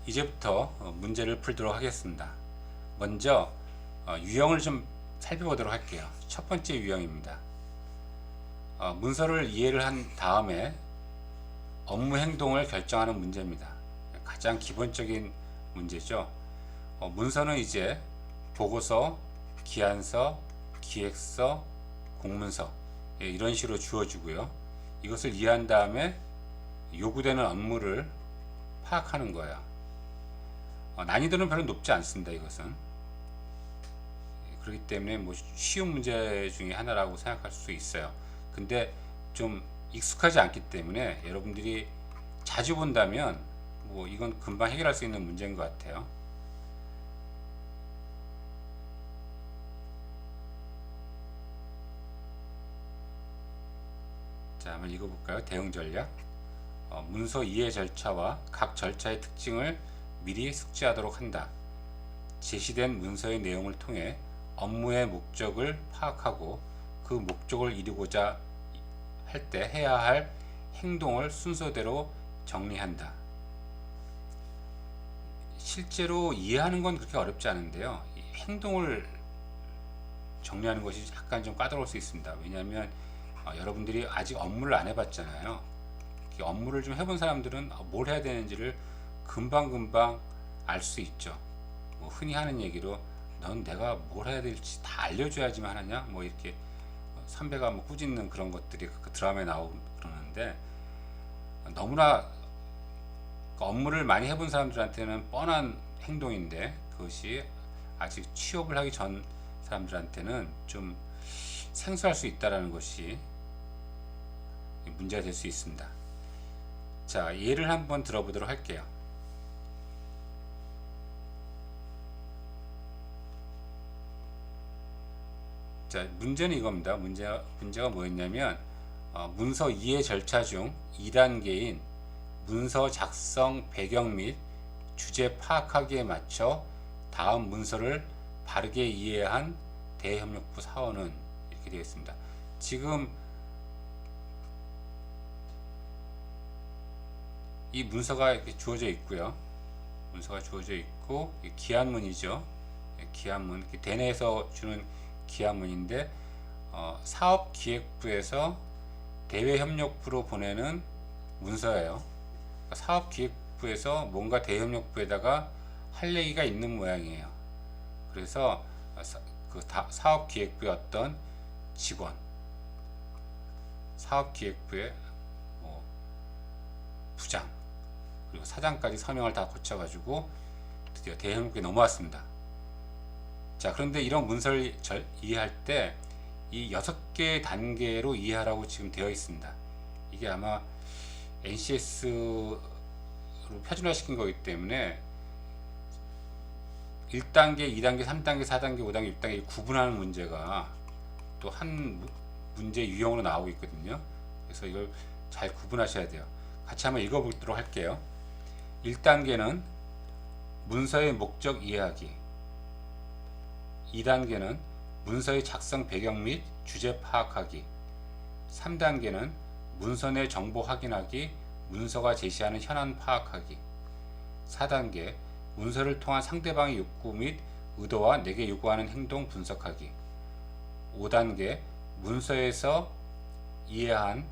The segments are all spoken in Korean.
이제부터 문제를 풀도록 하겠습니다. 먼저 유형을 좀 살펴보도록 할게요. 첫 번째 유형입니다. 문서를 이해를 한 다음에 업무 행동을 결정하는 문제입니다. 가장 기본적인 문제죠. 문서는 이제 보고서, 기한서, 기획서, 공문서 이런 식으로 주어지고요. 이것을 이해한 다음에 요구되는 업무를 파악하는 거예요. 난이도는 별로 높지 않습니다. 이것은 그렇기 때문에 뭐 쉬운 문제 중에 하나라고 생각할 수 있어요. 근데 좀 익숙하지 않기 때문에 여러분들이 자주 본다면 뭐 이건 금방 해결할 수 있는 문제인 것 같아요. 자, 한번 읽어볼까요? 대응 전략. 문서 이해 절차와 각 절차의 특징을 미리 숙지하도록 한다. 제시된 문서의 내용을 통해 업무의 목적을 파악하고 그 목적을 이루고자 할 때 해야 할 행동을 순서대로 정리한다. 실제로 이해하는 건 그렇게 어렵지 않은데요. 행동을 정리하는 것이 약간 좀 까다로울 수 있습니다. 왜냐하면 여러분들이 아직 업무를 안 해봤잖아요. 업무를 좀 해본 사람들은 뭘 해야 되는지를 금방금방 알 수 있죠. 뭐 흔히 하는 얘기로 넌 내가 뭘 해야 될지 다 알려줘야지만 하느냐 뭐 이렇게 선배가 뭐 꾸짖는 그런 것들이 그 드라마에 나오고 그러는데, 너무나 업무를 많이 해본 사람들한테는 뻔한 행동인데 그것이 아직 취업을 하기 전 사람들한테는 좀 생소할 수 있다는 것이 문제가 될 수 있습니다. 자, 예를 한번 들어보도록 할게요. 자, 문제는 이겁니다. 문제가 뭐였냐면 문서 이해 절차 중 2단계인 문서 작성 배경 및 주제 파악하기에 맞춰 다음 문서를 바르게 이해한 대협력부 사원은 이렇게 되어 있습니다. 지금 이 문서가 이렇게 주어져 있고요. 문서가 주어져 있고 기한문이죠. 기한문, 대내에서 주는 기한문인데 사업기획부에서 대외협력부로 보내는 문서예요. 사업기획부에서 뭔가 대협력부에다가 할 얘기가 있는 모양이에요. 그래서 그 사업기획부의 어떤 직원, 사업기획부의 뭐 부장, 그리고 사장까지 서명을 다 거쳐가지고 드디어 대협력부에 넘어왔습니다. 자, 그런데 이런 문서를 이해할 때 이 6개의 단계로 이해하라고 지금 되어 있습니다. 이게 아마 NCS로 표준화시킨 거기 때문에 1단계, 2단계, 3단계, 4단계, 5단계, 6단계 구분하는 문제가 또 한 문제 유형으로 나오고 있거든요. 그래서 이걸 잘 구분하셔야 돼요. 같이 한번 읽어보도록 할게요. 1단계는 문서의 목적 이해하기, 2단계는 문서의 작성 배경 및 주제 파악하기, 3단계는 문서 내 정보 확인하기, 문서가 제시하는 현안 파악하기, 4단계 문서를 통한 상대방의 욕구 및 의도와 내게 요구하는 행동 분석하기, 5단계 문서에서 이해한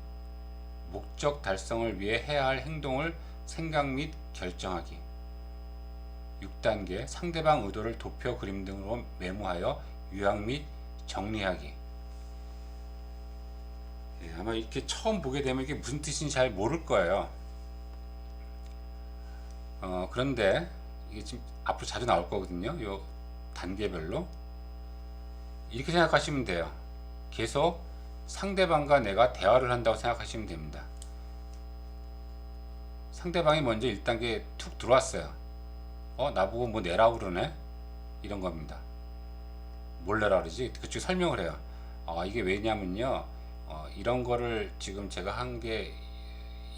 목적 달성을 위해 해야 할 행동을 생각 및 결정하기, 6단계 상대방 의도를 도표, 그림 등으로 메모하여 요약 및 정리하기. 아마 이렇게 처음 보게 되면 이게 무슨 뜻인지 잘 모를 거예요. 그런데 이게 지금 앞으로 자주 나올 거거든요. 요 단계별로 이렇게 생각하시면 돼요. 계속 상대방과 내가 대화를 한다고 생각하시면 됩니다. 상대방이 먼저 1단계에 툭 들어왔어요. 나보고 뭐 내라고 그러네? 이런 겁니다. 뭘 내라 그러지? 그쪽 설명을 해요. 이게 왜냐면요. 이런 거를 지금 제가 한 게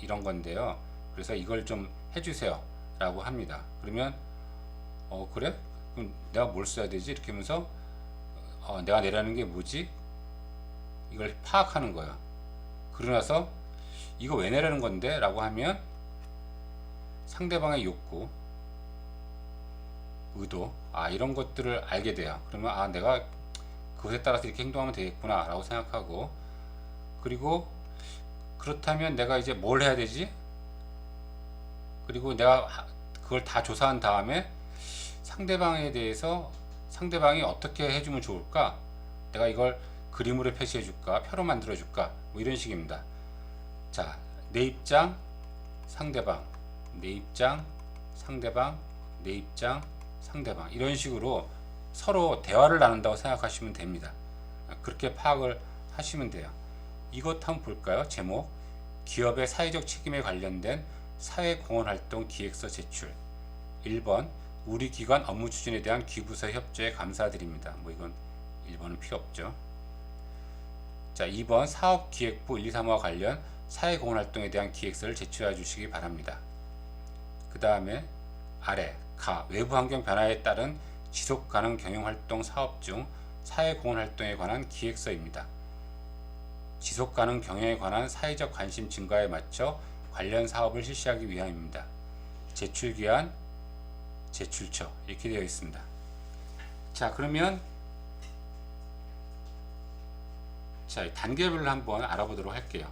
이런 건데요. 그래서 이걸 좀 해주세요. 라고 합니다. 그러면, 그래? 그럼 내가 뭘 써야 되지? 이렇게 하면서, 내가 내라는 게 뭐지? 이걸 파악하는 거예요. 그러고 나서, 이거 왜 내라는 건데? 라고 하면, 상대방의 욕구, 의도, 이런 것들을 알게 돼요. 그러면 내가 그것에 따라서 이렇게 행동하면 되겠구나 라고 생각하고, 그리고 그렇다면 내가 이제 뭘 해야 되지? 그리고 내가 그걸 다 조사한 다음에 상대방에 대해서 상대방이 어떻게 해주면 좋을까? 내가 이걸 그림으로 표시해 줄까? 표로 만들어 줄까? 뭐 이런 식입니다. 자, 내 입장, 상대방, 내 입장, 상대방, 내 입장, 상대방, 이런 식으로 서로 대화를 나눈다고 생각하시면 됩니다. 그렇게 파악을 하시면 돼요. 이것 한번 볼까요? 제목, 기업의 사회적 책임에 관련된 사회공헌활동 기획서 제출. 1번, 우리 기관 업무 추진에 대한 기부서 협조에 감사드립니다. 뭐 이건 1번은 필요 없죠. 자, 2번, 사업기획부 1, 2, 3와 관련 사회공헌활동에 대한 기획서를 제출해 주시기 바랍니다. 그 다음에 아래 가, 외부 환경 변화에 따른 지속가능 경영활동 사업 중 사회공헌활동에 관한 기획서입니다. 지속가능 경영에 관한 사회적 관심 증가에 맞춰 관련 사업을 실시하기 위함입니다. 제출기한, 제출처 이렇게 되어 있습니다. 자, 그러면 단계별로 한번 알아보도록 할게요.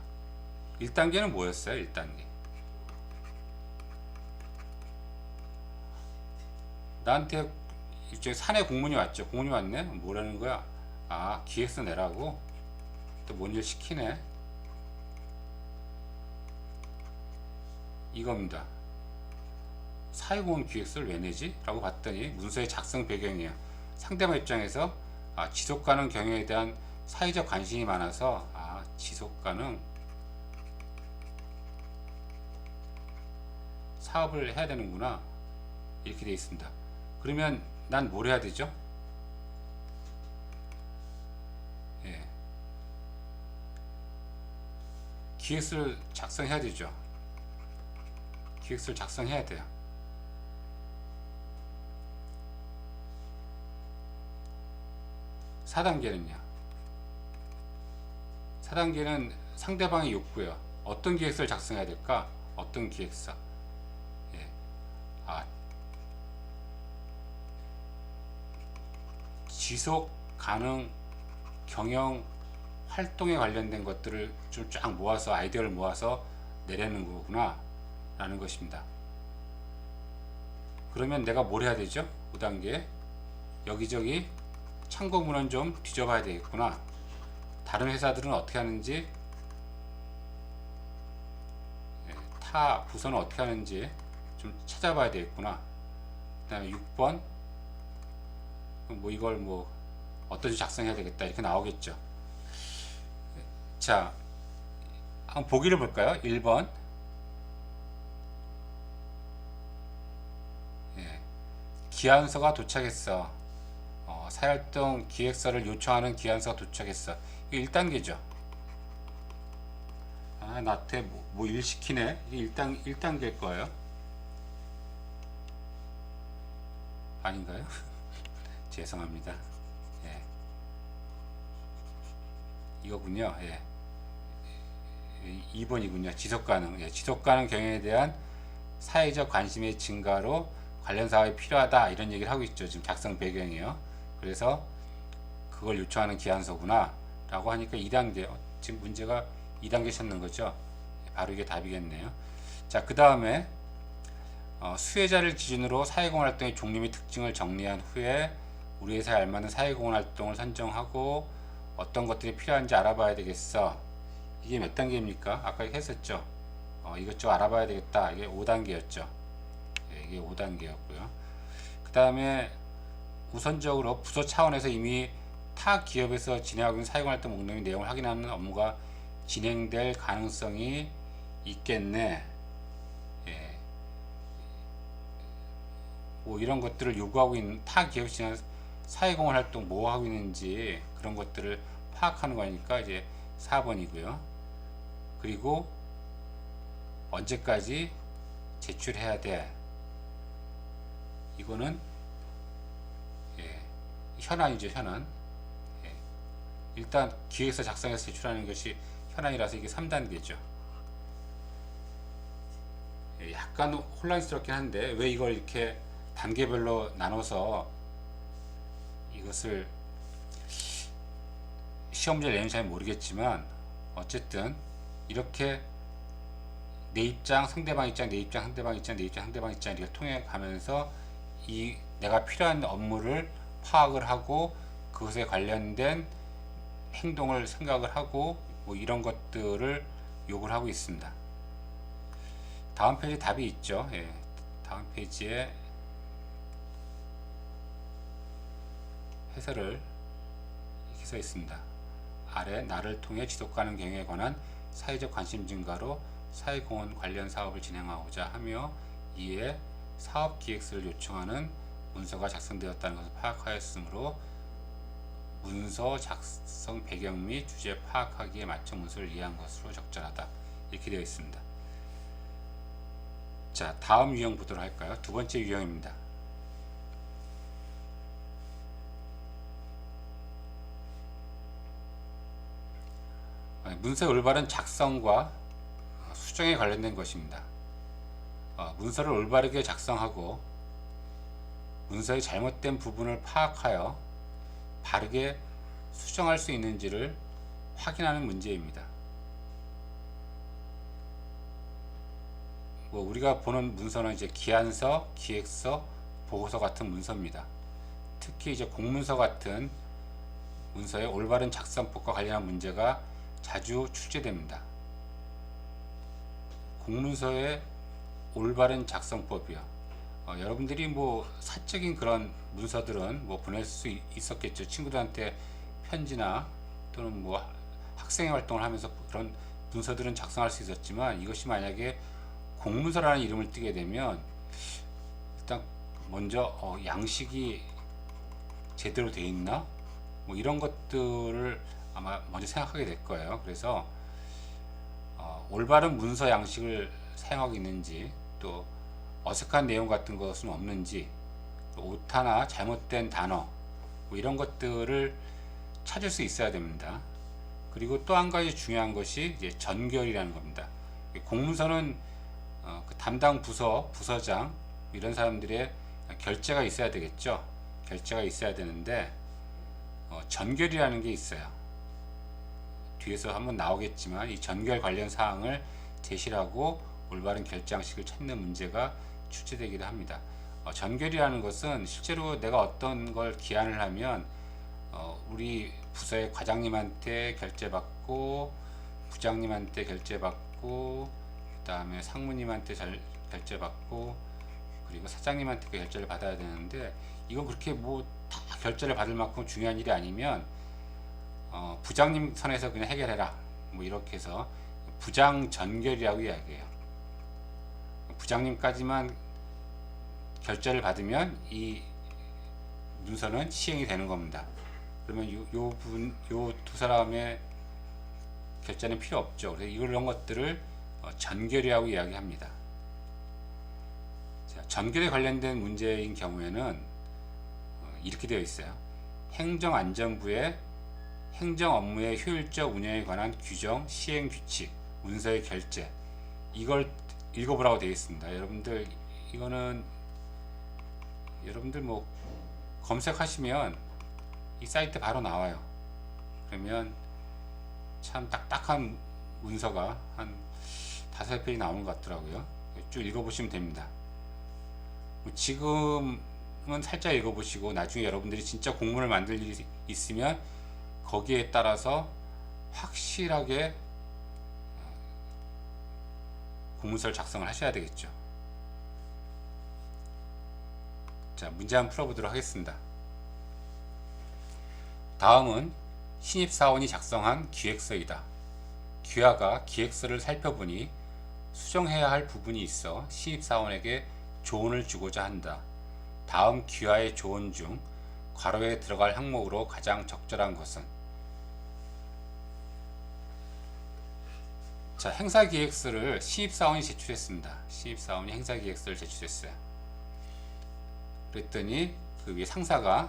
1단계는 뭐였어요? 1단계 나한테 일종의 사내 공문이 왔죠. 공문이 왔네? 뭐라는 거야? 기획서 내라고? 또 뭔 일 시키네? 이겁니다. 사회공헌 기획서를 왜 내지? 라고 봤더니 문서의 작성 배경이에요. 상대방 입장에서 지속가능 경영에 대한 사회적 관심이 많아서 지속가능 사업을 해야 되는구나 이렇게 되어 있습니다. 그러면 난 뭘 해야 되죠? 기획서를 작성해야 되죠. 기획서를 작성해야 돼요. (4단계는요) 4단계는 상대방의 욕구예요. 어떤 기획서를 작성해야 될까? 어떤 기획서? 지속 가능 경영 활동에 관련된 것들을 좀 쫙 모아서 아이디어를 모아서 내려는 거구나 라는 것입니다. 그러면 내가 뭘 해야 되죠? 5단계 여기저기 참고문헌 좀 뒤져봐야 되겠구나. 다른 회사들은 어떻게 하는지, 타 부서는 어떻게 하는지 좀 찾아봐야 되겠구나. 그 다음에 6번 이걸 어떤 식으로 작성해야 되겠다 이렇게 나오겠죠. 자, 한번 보기를 볼까요? 1번 기한서가 도착했어. 사활동 기획서를 요청하는 기한서가 도착했어. 이게 1단계죠. 나한테 일 시키네. 이게 1단계일 거예요. 아닌가요? 죄송합니다. 이거군요. 2번이군요. 지속가능. 지속가능 경영에 대한 사회적 관심의 증가로 관련 사업이 필요하다 이런 얘기를 하고 있죠. 지금 작성 배경이에요. 그래서 그걸 요청하는 기한서구나 라고 하니까 2단계 지금 문제가 2단계 찾는 거죠. 바로 이게 답이겠네요. 자, 그 다음에 수혜자를 기준으로 사회공헌활동의 종류 및 특징을 정리한 후에 우리 회사에 알맞는 사회공헌활동을 선정하고 어떤 것들이 필요한지 알아봐야 되겠어. 이게 몇 단계입니까? 아까 했었죠. 이것저것 알아봐야 되겠다. 이게 5단계였죠. 이게 5단계였고요. 그 다음에 우선적으로 부서 차원에서 이미 타 기업에서 진행하고 있는 사회공헌활동 목록 및 내용을 확인하는 업무가 진행될 가능성이 있겠네. 이런 것들을 요구하고 있는 타 기업이 진행 사회공헌활동 뭐 하고 있는지 그런 것들을 파악하는 거니까 이제 4번이고요. 그리고 언제까지 제출해야 돼? 이거는 현안이죠. 현안. 일단 기획서 작성해서 제출하는 것이 현안이라서 이게 3단계죠. 약간 혼란스럽긴 한데 왜 이걸 이렇게 단계별로 나눠서 이것을 시험 문제를 내는지 잘 모르겠지만 어쨌든 이렇게 내 입장, 상대방 입장, 내 입장, 상대방 입장, 내 입장, 상대방 입장 이렇게 통해 가면서 이 내가 필요한 업무를 파악을 하고 그것에 관련된 행동을 생각을 하고 뭐 이런 것들을 요구를 하고 있습니다. 다음 페이지 답이 있죠. 예, 다음 페이지에 해설을 이렇게 써 있습니다. 아래 나를 통해 지속가능 경영에 관한 사회적 관심 증가로 사회공헌 관련 사업을 진행하고자 하며 이에 사업기획서를 요청하는 문서가 작성되었다는 것을 파악하였으므로 문서 작성 배경 및 주제 파악하기에 맞춰 문서를 이해한 것으로 적절하다. 이렇게 되어 있습니다. 자, 다음 유형 보도록 할까요? 두 번째 유형입니다. 문서의 올바른 작성과 수정에 관련된 것입니다. 문서를 올바르게 작성하고 문서의 잘못된 부분을 파악하여 바르게 수정할 수 있는지를 확인하는 문제입니다. 뭐 우리가 보는 문서는 이제 기한서, 기획서, 보고서 같은 문서입니다. 특히 이제 공문서 같은 문서의 올바른 작성법과 관련한 문제가 자주 출제됩니다. 공문서의 올바른 작성법이요. 여러분들이 뭐 사적인 그런 문서들은 뭐 보낼 수 있었겠죠. 친구들한테 편지나 또는 뭐 학생회 활동을 하면서 그런 문서들은 작성할 수 있었지만 이것이 만약에 공문서라는 이름을 띄게 되면 일단 먼저 양식이 제대로 돼 있나? 뭐 이런 것들을 아마 먼저 생각하게 될 거예요. 그래서 올바른 문서 양식을 사용하고 있는지 또 어색한 내용 같은 것은 없는지 오타나 잘못된 단어 뭐 이런 것들을 찾을 수 있어야 됩니다. 그리고 또 한 가지 중요한 것이 이제 전결이라는 겁니다. 공문서는 그 담당 부서장 이런 사람들의 결재가 있어야 되겠죠. 결재가 있어야 되는데 전결이라는 게 있어요. 뒤에서 한번 나오겠지만 이 전결 관련 사항을 제시하고 올바른 결장식을 찾는 문제가 출제되기도 합니다. 전결이라는 것은 실제로 내가 어떤 걸 기한을 하면 우리 부서의 과장님한테 결재받고 부장님한테 결재받고 그 다음에 상무님한테 결재받고 그리고 사장님한테 그 결재를 받아야 되는데 이건 그렇게 뭐 다 결재를 받을 만큼 중요한 일이 아니면 부장님 선에서 그냥 해결해라 뭐 이렇게 해서 부장 전결이라고 이야기해요. 부장님까지만 결재를 받으면 이 문서는 시행이 되는 겁니다. 그러면 요 두 사람의 결재는 필요 없죠. 그래서 이런 것들을 전결이라고 이야기합니다. 자, 전결에 관련된 문제인 경우에는 이렇게 되어 있어요. 행정안전부의 행정 업무의 효율적 운영에 관한 규정, 시행 규칙, 문서의 결재 이걸 읽어보라고 되어 있습니다. 이거는 여러분들 뭐 검색하시면 이 사이트 바로 나와요. 그러면 참 딱딱한 문서가 한 5페이지 나오는 것 같더라고요. 쭉 읽어보시면 됩니다. 지금은 살짝 읽어보시고 나중에 여러분들이 진짜 공문을 만들 일이 있으면 거기에 따라서 확실하게 공문서를 작성을 하셔야 되겠죠. 자, 문제 한번 풀어보도록 하겠습니다. 다음은 신입사원이 작성한 기획서이다. 귀하가 기획서를 살펴보니 수정해야 할 부분이 있어 신입사원에게 조언을 주고자 한다. 다음 귀하의 조언 중 괄호에 들어갈 항목으로 가장 적절한 것은? 자, 행사기획서를 신입사원이 제출했습니다. 신입사원이 행사기획서를 제출했어요. 그랬더니 그 위에 상사가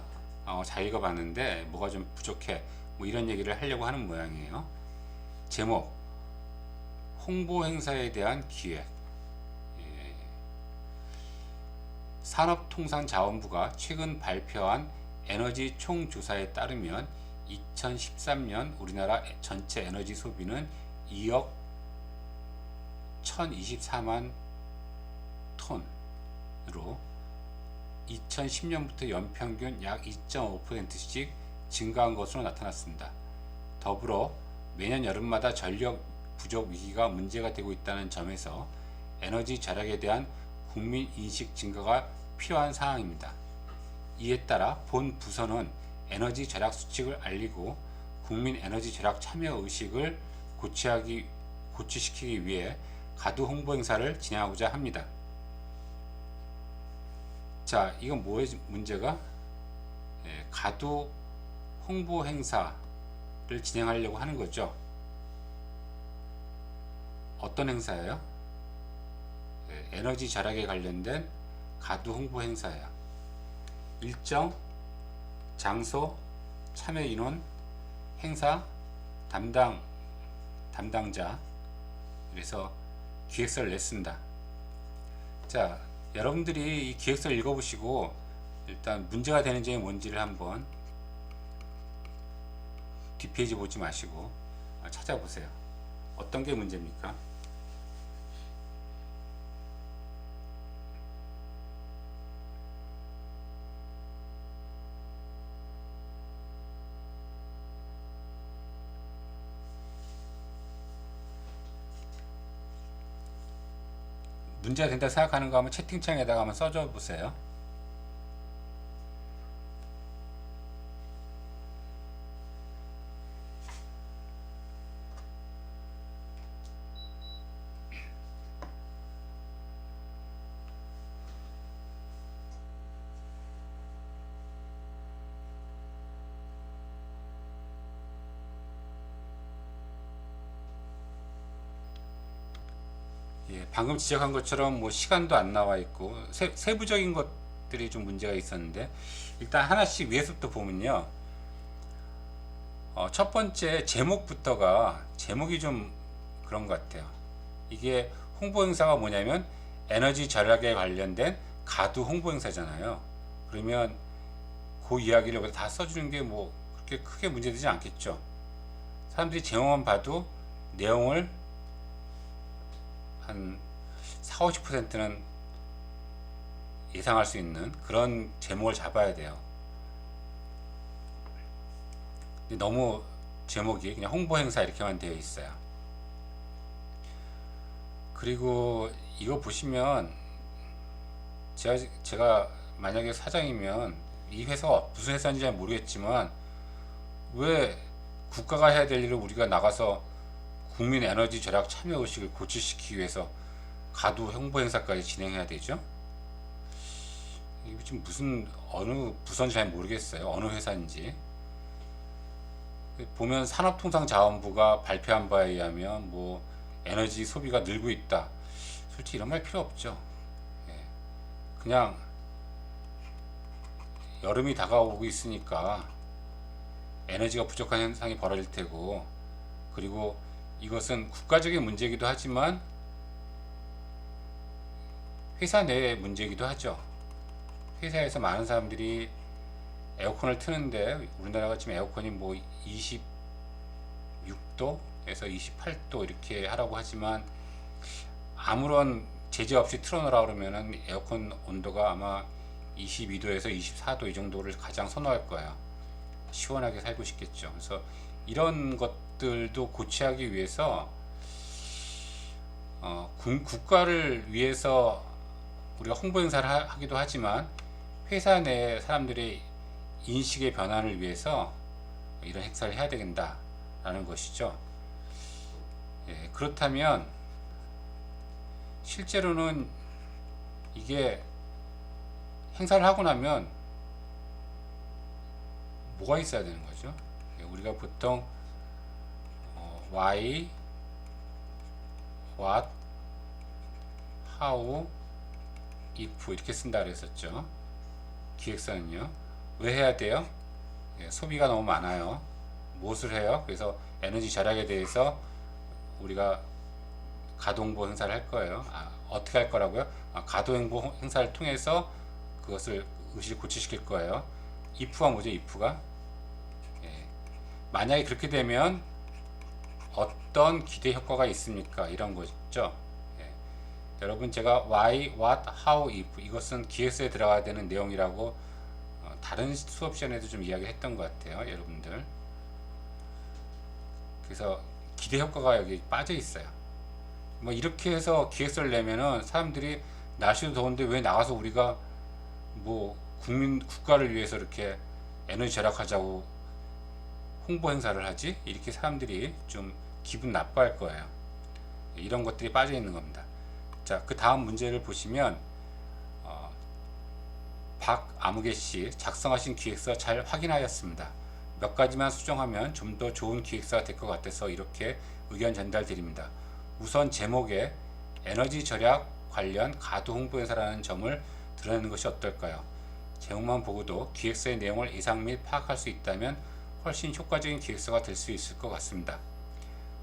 잘 읽어봤는데 뭐가 좀 부족해 뭐 이런 얘기를 하려고 하는 모양이에요. 제목 홍보 행사에 대한 기획. 산업통상자원부가 최근 발표한 에너지 총조사에 따르면 2013년 우리나라 전체 에너지 소비는 2억 1024만 톤으로 2010년부터 연평균 약 2.5%씩 증가한 것으로 나타났습니다. 더불어 매년 여름마다 전력 부족 위기가 문제가 되고 있다는 점에서 에너지 절약에 대한 국민 인식 증가가 필요한 상황입니다. 이에 따라 본 부서는 에너지 절약 수칙을 알리고 국민 에너지 절약 참여 의식을 고취시키기 위해 가두 홍보 행사를 진행하고자 합니다. 자, 이건 뭐의 문제가? 가두 홍보 행사를 진행하려고 하는 거죠. 어떤 행사예요? 에너지 절약에 관련된 가두 홍보 행사예요. 일정, 장소, 참여 인원, 행사, 담당자, 그래서 기획서를 냈습니다. 자, 여러분들이 이 기획서를 읽어보시고 일단 문제가 되는 점이 뭔지를 한번 뒷페이지 보지 마시고 찾아보세요. 어떤 게 문제입니까? 문제가 된다 생각하는 거 한번 채팅창에다가 한번 써줘 보세요. 예, 방금 지적한 것처럼 뭐 시간도 안 나와 있고 세부적인 것들이 좀 문제가 있었는데 일단 하나씩 위에서부터 보면요. 첫 번째 제목부터가 제목이 좀 그런 것 같아요. 이게 홍보 행사가 뭐냐면 에너지 절약에 관련된 가두 홍보 행사잖아요. 그러면 그 이야기를 여기다 다 써주는 게 뭐 그렇게 크게 문제되지 않겠죠. 사람들이 제목만 봐도 내용을 한 40~50%는 예상할 수 있는 그런 제목을 잡아야 돼요. 근데 너무 제목이 그냥 홍보 행사 이렇게만 되어 있어요. 그리고 이거 보시면 제가 만약에 사장이면 이 회사가 무슨 회사인지 잘 모르겠지만 왜 국가가 해야 될 일을 우리가 나가서 국민 에너지 절약 참여 의식을 고취시키기 위해서 가두 홍보 행사까지 진행해야 되죠? 이게 지금 무슨 어느 부서인지 잘 모르겠어요. 어느 회사인지. 보면 산업통상자원부가 발표한 바에 의하면 뭐 에너지 소비가 늘고 있다. 솔직히 이런 말 필요 없죠. 그냥 여름이 다가오고 있으니까 에너지가 부족한 현상이 벌어질 테고, 그리고 이것은 국가적인 문제이기도 하지만 회사 내의 문제이기도 하죠. 회사에서 많은 사람들이 에어컨을 트는데 우리나라가 지금 에어컨이 뭐 26도에서 28도 이렇게 하라고 하지만 아무런 제재 없이 틀어놓으라 그러면은 에어컨 온도가 아마 22도에서 24도 이 정도를 가장 선호할 거예요. 시원하게 살고 싶겠죠. 그래서 이런 것들도 고치하기 위해서 국가를 위해서 우리가 홍보 행사를 하기도 하지만 회사 내 사람들의 인식의 변화를 위해서 이런 행사를 해야 된다라는 것이죠. 예, 그렇다면 실제로는 이게 행사를 하고 나면 뭐가 있어야 되는 거죠? 예, 우리가 보통 why, what, how, if 이렇게 쓴다 그랬었죠. 기획서는요. 왜 해야 돼요? 예, 소비가 너무 많아요. 무엇을 해요? 그래서 에너지 절약에 대해서 우리가 가동보 행사를 할 거예요. 어떻게 할 거라고요? 가동보 행사를 통해서 그것을 의식을 고치시킬 거예요. if가 뭐죠? if가 만약에 그렇게 되면 어떤 기대 효과가 있습니까? 이런 거죠. 여러분 제가 why, what, how, if 이것은 기획서에 들어가야 되는 내용이라고 다른 수업 시간에도 좀 이야기를 했던 것 같아요. 여러분들. 그래서 기대 효과가 여기 빠져 있어요. 뭐 이렇게 해서 기획서를 내면은 사람들이 날씨도 더운데 왜 나가서 우리가 뭐 국가를 위해서 이렇게 에너지 절약하자고 홍보 행사를 하지? 이렇게 사람들이 좀 기분 나빠할 거예요. 이런 것들이 빠져 있는 겁니다. 자, 그 다음 문제를 보시면 박아무개 씨 작성하신 기획서 잘 확인하였습니다. 몇 가지만 수정하면 좀 더 좋은 기획서가 될 것 같아서 이렇게 의견 전달드립니다. 우선 제목에 에너지 절약 관련 가두 홍보 행사라는 점을 드러내는 것이 어떨까요? 제목만 보고도 기획서의 내용을 예상 및 파악할 수 있다면 훨씬 효과적인 기획서가 될 수 있을 것 같습니다.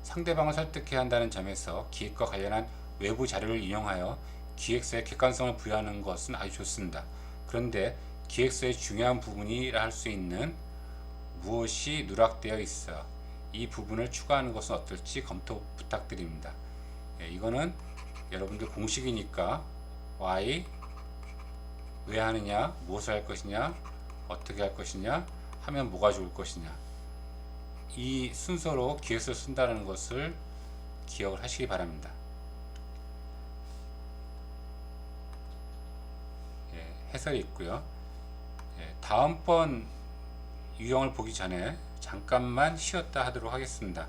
상대방을 설득해야 한다는 점에서 기획과 관련한 외부 자료를 인용하여 기획서에 객관성을 부여하는 것은 아주 좋습니다. 그런데 기획서의 중요한 부분이라 할 수 있는 무엇이 누락되어 있어 이 부분을 추가하는 것은 어떨지 검토 부탁드립니다. 이거는 여러분들 공식이니까 why, 왜 하느냐, 무엇을 할 것이냐, 어떻게 할 것이냐, 하면 뭐가 좋을 것이냐 이 순서로 기획서를 쓴다는 것을 기억을 하시기 바랍니다. 해설이 있고요. 다음번 유형을 보기 전에 잠깐만 쉬었다 하도록 하겠습니다.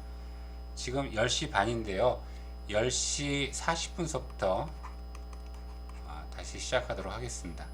지금 10시 반인데요. 10시 40분서부터 다시 시작하도록 하겠습니다.